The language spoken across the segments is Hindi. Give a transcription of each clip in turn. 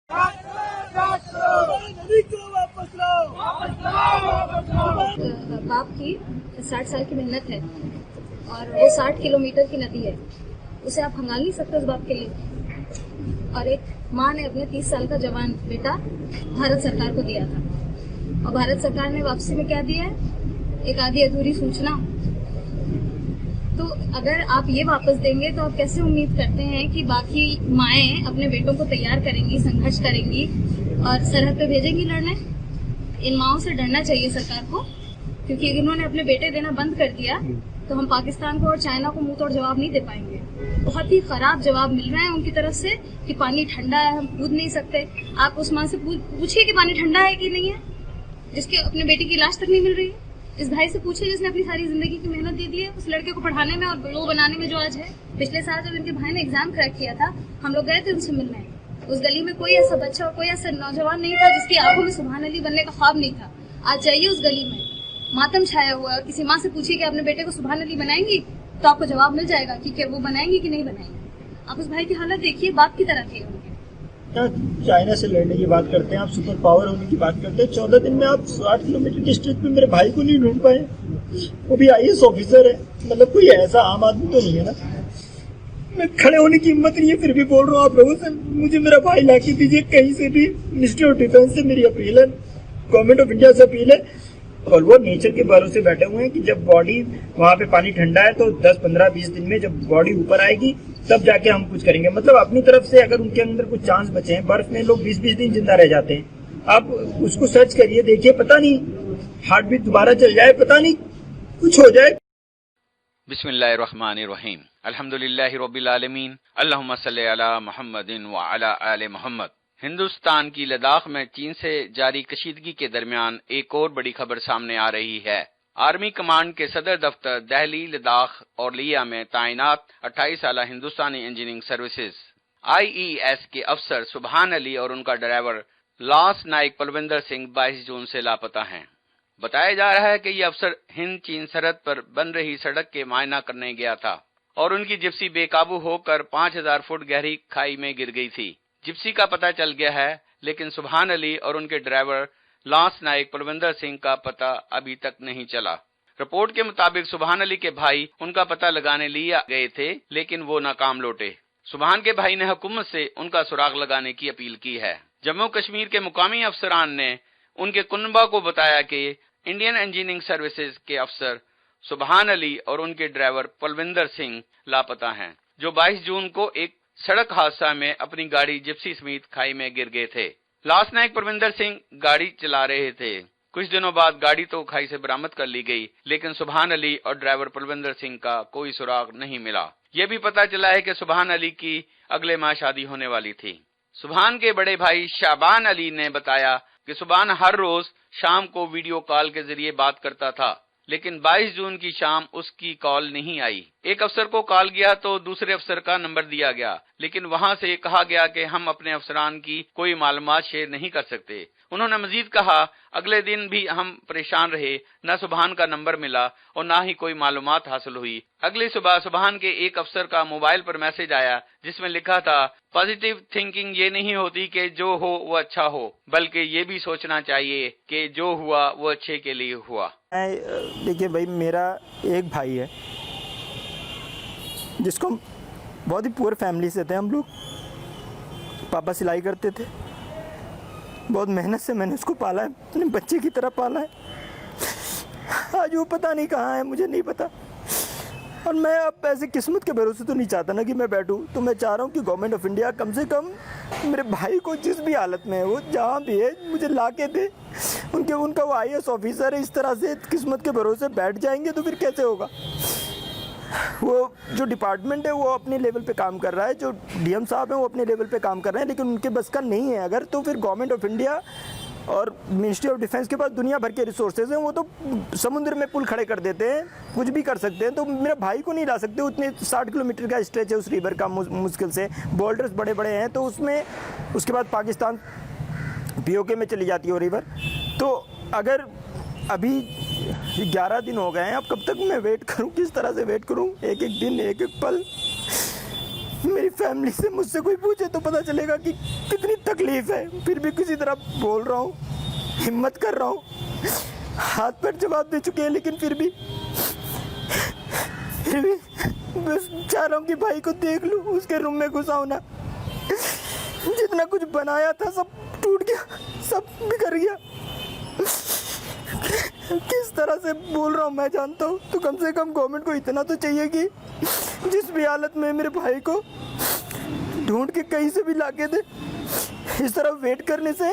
बाप की 60 साल की मेहनत है और वो 60 किलोमीटर की नदी है, उसे आप खंगाल नहीं सकते उस बाप के लिए। और एक माँ ने अपने 30 साल का जवान बेटा भारत सरकार को दिया था, और भारत सरकार ने वापसी में क्या दिया है? एक आधी अधूरी सूचना। तो अगर आप ये वापस देंगे तो आप कैसे उम्मीद करते हैं कि बाकी माएं अपने बेटों को तैयार करेंगी, संघर्ष करेंगी और सरहद पे भेजेंगी लड़ने? इन माओं से डरना चाहिए सरकार को, क्योंकि इन्होंने अपने बेटे देना बंद कर दिया तो हम पाकिस्तान को और चाइना को मुंह तोड़ जवाब नहीं दे पाएंगे। बहुत ही खराब जवाब मिल रहा है उनकी तरफ से कि पानी ठंडा है, हम कूद नहीं सकते। आप उस माँ से पूछिए कि पानी ठंडा है कि नहीं है, जिसके अपने बेटे की लाश तक नहीं मिल रही है। इस भाई से पूछिए जिसने अपनी सारी जिंदगी की मेहनत दे दी है उस लड़के को पढ़ाने में और वो बनाने में जो आज है। पिछले साल जब इनके भाई ने एग्जाम क्रैक किया था, हम लोग गए थे उनसे मिलने। उस गली में कोई ऐसा बच्चा और कोई ऐसा नौजवान नहीं था जिसकी आंखों में सुभान अली बनने का ख्वाब नहीं था। आज जाइए उस गली में, मातम छाया हुआ है, और किसी माँ से पूछिए कि अपने बेटे को सुभान अली बनाएंगी, तो आपको जवाब मिल जाएगा कि क्या वो बनाएंगी कि नहीं बनाएंगी। आप उस भाई की हालत देखिए, बाप की तरह थे उनके। चाइना से लड़ने की बात करते हैं, आप सुपर पावर होने की बात करते हैं। 14 दिन में आप 60 किलोमीटर की स्ट्रेच पे मेरे भाई को नहीं ढूंढ पाए, वो भी IAS ऑफिसर है। मतलब कोई ऐसा आम आदमी तो नहीं है ना। मैं खड़े होने की हिम्मत नहीं है, फिर भी बोल रहा हूँ आप लोगों से, मुझे मेरा भाई ला के दीजिए कहीं से भी। मिनिस्ट्री ऑफ डिफेंस से मेरी अपील है, गवर्नमेंट ऑफ इंडिया से अपील है। और वो नेचर के भरोसे बैठे हुए हैं कि जब बॉडी वहाँ पे पानी ठंडा है तो 10, 15, 20 दिन में जब बॉडी ऊपर आएगी तब जाके हम कुछ करेंगे। मतलब अपनी तरफ से अगर उनके अंदर कुछ चांस बचे हैं, बर्फ में लोग 20-20 दिन जिंदा रह जाते हैं। आप उसको सर्च करिए, देखिए, पता नहीं हार्ट बीट दोबारा चल जाए, पता नहीं कुछ हो जाए। बिस्मिल्लाहिर्रहमानिर्रहीम, अल्हम्दुलिल्लाहि रब्बिल आलमीन, अल्लाहुम्मा सल्लि अला मुहम्मदिन व अला आले मोहम्मद। हिंदुस्तान की लद्दाख में चीन से जारी कशीदगी के दरमियान एक और बड़ी खबर सामने आ रही है। आर्मी कमांड के सदर दफ्तर दिल्ली, लद्दाख और लिया में तैनात 28 साल हिंदुस्तानी इंजीनियरिंग सर्विसेज IES के अफसर सुभान अली और उनका ड्राइवर लांस नाइक पलविंदर सिंह 22 जून से लापता हैं। बताया जा रहा है कि ये अफसर हिंद चीन सरहद पर बन रही सड़क के मुआयना करने गया था और उनकी जिप्सी बेकाबू होकर 5000 फुट गहरी खाई में गिर गई थी। जिप्सी का पता चल गया है, लेकिन सुभान अली और उनके ड्राइवर लांस नाइक पलविंदर सिंह का पता अभी तक नहीं चला। रिपोर्ट के मुताबिक सुभान अली के भाई उनका पता लगाने लिए गए थे, लेकिन वो नाकाम लौटे। सुभान के भाई ने हुकूमत से उनका सुराग लगाने की अपील की है। जम्मू कश्मीर के मुकामी अफसरान ने उनके कुनबा को बताया कि इंडियन इंजीनियरिंग सर्विसेज के अफसर सुभान अली और उनके ड्राइवर पलविंदर सिंह लापता हैं, जो 22 जून को एक सड़क हादसा में अपनी गाड़ी जिप्सी समेत खाई में गिर गए थे। लांस नाइक परविंदर सिंह गाड़ी चला रहे थे। कुछ दिनों बाद गाड़ी तो खाई से बरामद कर ली गई, लेकिन सुभान अली और ड्राइवर पलविंदर सिंह का कोई सुराग नहीं मिला। यह भी पता चला है कि सुभान अली की अगले माह शादी होने वाली थी। सुभान के बड़े भाई शाबान अली ने बताया कि सुभान हर रोज शाम को वीडियो कॉल के जरिए बात करता था, लेकिन 22 जून की शाम उसकी कॉल नहीं आई। एक अफसर को कॉल किया तो दूसरे अफसर का नंबर दिया गया, लेकिन वहां से कहा गया कि हम अपने अफसरान की कोई मालूमात शेयर नहीं कर सकते। उन्होंने मजीद कहा, अगले दिन भी हम परेशान रहे, न सुभान का नंबर मिला और न ही कोई मालूमात हासिल हुई। अगली सुबह सुभान के एक अफसर का मोबाइल पर मैसेज आया जिसमें लिखा था, पॉजिटिव थिंकिंग ये नहीं होती कि जो हो वो अच्छा हो, बल्कि ये भी सोचना चाहिए कि जो हुआ वो अच्छे के लिए हुआ। देखिए भाई, मेरा एक भाई है जिसको बहुत ही पुअर फैमिली से थे हम लोग। पापा सिलाई करते थे, बहुत मेहनत से मैंने उसको पाला है, अपने बच्चे की तरह पाला है। आज वो पता नहीं कहाँ है, मुझे नहीं पता। और मैं अब ऐसे किस्मत के भरोसे तो नहीं चाहता ना कि मैं बैठूं, तो मैं चाह रहा हूँ कि गवर्नमेंट ऑफ इंडिया कम से कम मेरे भाई को जिस भी हालत में है वो जहाँ भी है मुझे ला के दे। उनका वो IAS ऑफिसर है, इस तरह से किस्मत के भरोसे बैठ जाएंगे तो फिर कैसे होगा। वो जो डिपार्टमेंट है वो अपने लेवल पे काम कर रहा है, जो DM साहब हैं वो अपने लेवल पे काम कर रहे हैं, लेकिन उनके बस का नहीं है अगर, तो फिर गवर्नमेंट ऑफ इंडिया और मिनिस्ट्री ऑफ डिफेंस के पास दुनिया भर के रिसोर्सेज हैं, वो तो समुद्र में पुल खड़े कर देते हैं, कुछ भी कर सकते हैं। तो मेरे भाई को नहीं ला सकते, उतने 60 किलोमीटर का स्ट्रेच है उस रिवर का, मुश्किल से बोल्डर्स बड़े बड़े हैं, तो उसमें उसके बाद पाकिस्तान POK में चली जाती है वो रिवर। तो अगर अभी 11 दिन हो गए हैं, अब कब तक मैं वेट करूं, किस तरह से वेट करूं, एक एक दिन एक एक पल। मेरी फैमिली से मुझसे कोई पूछे तो पता चलेगा कि कितनी तकलीफ है। फिर भी किसी तरह बोल रहा हूँ, हिम्मत कर रहा हूँ। हाथ पर जवाब दे चुके हैं, लेकिन फिर भी बस चाह रहा हूँ कि भाई को देख लूँ, उसके रूम में घुसा हूँ ना। जितना कुछ बनाया था सब टूट गया, सब बिखर गया। किस तरह से बोल रहा हूँ मैं जानता हूँ। तो कम से कम गवर्नमेंट को इतना तो चाहिए कि जिस भी हालत में मेरे भाई को ढूंढ के कहीं से भी लाके दे। इस तरह वेट करने से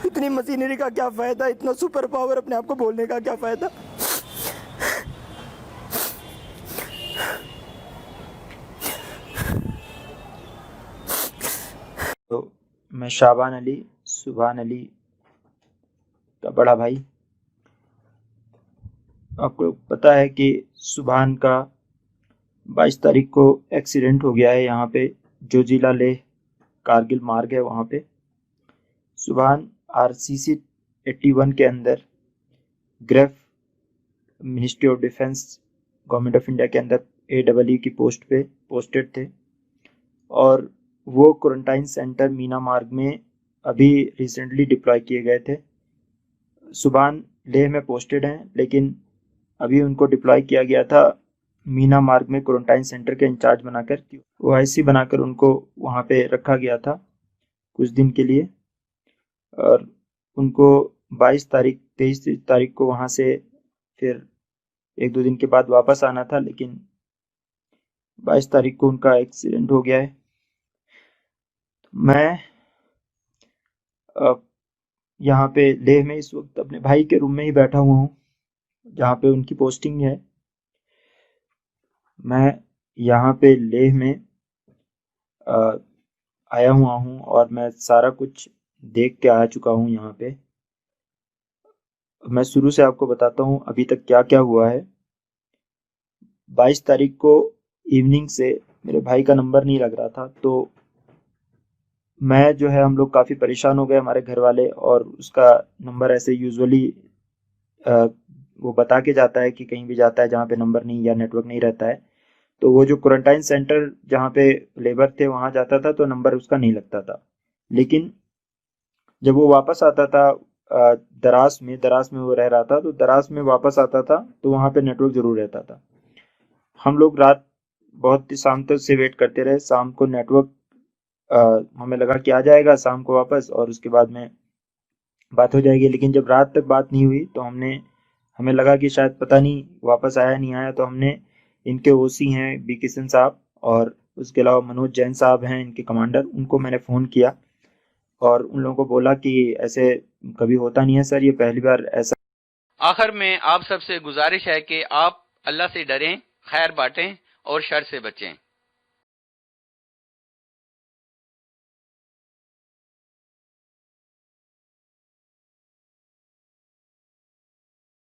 इतनी मशीनरी का क्या फायदा, इतना सुपर पावर अपने आप को बोलने का क्या फायदा। तो मैं शाबान अली, सुभान अली का बड़ा भाई। आपको पता है कि सुभान का 22 तारीख को एक्सीडेंट हो गया है यहाँ पे, जो जिला लेह कारगिल मार्ग है वहाँ पे। सुभान RCC 81 के अंदर grief ministry of defence government of India के अंदर AEE की पोस्ट पे पोस्टेड थे, और वो क्वारंटाइन सेंटर मीना मार्ग में अभी रिसेंटली डिप्लॉय किए गए थे। सुभान लेह में पोस्टेड हैं, लेकिन अभी उनको डिप्लॉय किया गया था मीना मार्ग में क्वारंटाइन सेंटर के इंचार्ज बनाकर, OIC बनाकर उनको वहाँ पे रखा गया था कुछ दिन के लिए। और उनको 22 तारीख 23 तारीख को वहाँ से फिर 1-2 दिन के बाद वापस आना था, लेकिन 22 तारीख को उनका एक्सीडेंट हो गया है। मैं यहाँ पे लेह में इस वक्त अपने भाई के रूम में ही बैठा हुआ हूँ, जहाँ पे उनकी पोस्टिंग है। मैं यहाँ पे लेह में आया हुआ हूँ और मैं सारा कुछ देख के आ चुका हूँ यहाँ पे। मैं शुरू से आपको बताता हूँ अभी तक क्या क्या हुआ है। 22 तारीख को इवनिंग से मेरे भाई का नंबर नहीं लग रहा था, तो मैं जो है हम लोग काफ़ी परेशान हो गए, हमारे घर वाले। और उसका नंबर ऐसे यूजुअली वो बता के जाता है कि कहीं भी जाता है जहाँ पे नंबर नहीं या नेटवर्क नहीं रहता है, तो वो जो क्वारंटाइन सेंटर जहाँ पे लेबर थे वहाँ जाता था तो नंबर उसका नहीं लगता था। लेकिन जब वो वापस आता था दरास में वो रह रहा था, तो दरास में वापस आता था तो वहाँ पे नेटवर्क जरूर रहता था। हम लोग रात बहुत शाम तक से वेट करते रहे। शाम को नेटवर्क हमें लगा कि आ जाएगा शाम को वापस और उसके बाद में बात हो जाएगी, लेकिन जब रात तक बात नहीं हुई तो हमें लगा कि शायद पता नहीं वापस आया नहीं आया। तो हमने इनके OC हैं बी किशन साहब, और उसके अलावा मनोज जैन साहब हैं इनके कमांडर, उनको मैंने फ़ोन किया और उन लोगों को बोला कि ऐसे कभी होता नहीं है सर, ये पहली बार ऐसा। आखिर में आप सबसे गुजारिश है कि आप अल्लाह से डरें, खैर बांटें और शर से बचें।